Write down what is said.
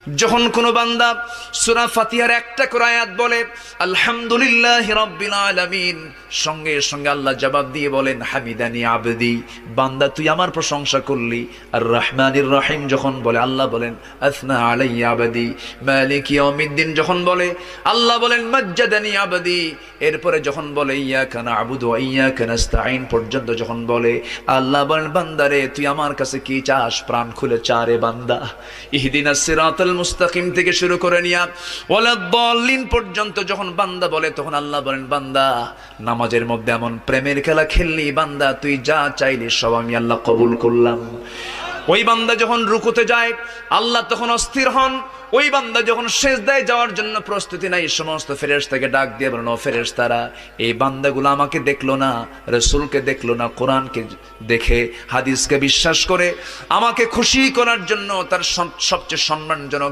যখন কোনো বান্দা সূরা ফাতিহার একটা করে আয়াত বলে আলহামদুলিল্লাহি রাব্বিল আলামিন, সঙ্গে সঙ্গে আল্লাহ জবাব দিয়ে বলেন হামিদানি আবদি, বান্দা তুই আমার প্রশংসা করলি। আর রহমানির রহিম যখন বলে আল্লাহ বলেন আসনা আলাইয়া আবদি। মালিক ইয়াউমিদ্দিন যখন বলে আল্লাহ বলেন মাজ্জাদানি আবদি। এরপরে যখন বলে ইয়াকা না'বুদু ওয়া ইয়াকা নাস্তাঈন পর্যন্ত যখন বলে আল্লাহ বলেন বান্দারে তুই আমার কাছে কি চাস, প্রাণ খুলে চারে বান্দা। ইহদিনাস সিরাতাল মুস্তাকিম থেকে শুরু করে নিয়া ওয়ালাদ-দাল্লিন পর্যন্ত যখন বান্দা বলে তখন আল্লাহ বলেন বান্দা নামাজের মধ্যে এমন প্রেমের খেলা খেললি বান্দা, তুই যা চাইলি সব আমি আল্লাহ কবুল করলাম। ওই বান্দা যখন রুকুতে যায় আল্লাহ তখন অস্থির হন। ওই বান্দা যখন সিজদায় যাওয়ার জন্য প্রস্তুতি নাই, সমস্ত ফেরেশতাকে ডাক দিয়ে বলেন ও ফেরেশতারা, এই বান্দাগুলো আমাকে দেখলো না, রাসূলকে দেখলো না, কোরআনকে দেখে হাদিসকে বিশ্বাস করে আমাকে খুশি করার জন্য তার সবচেয়ে সম্মানজনক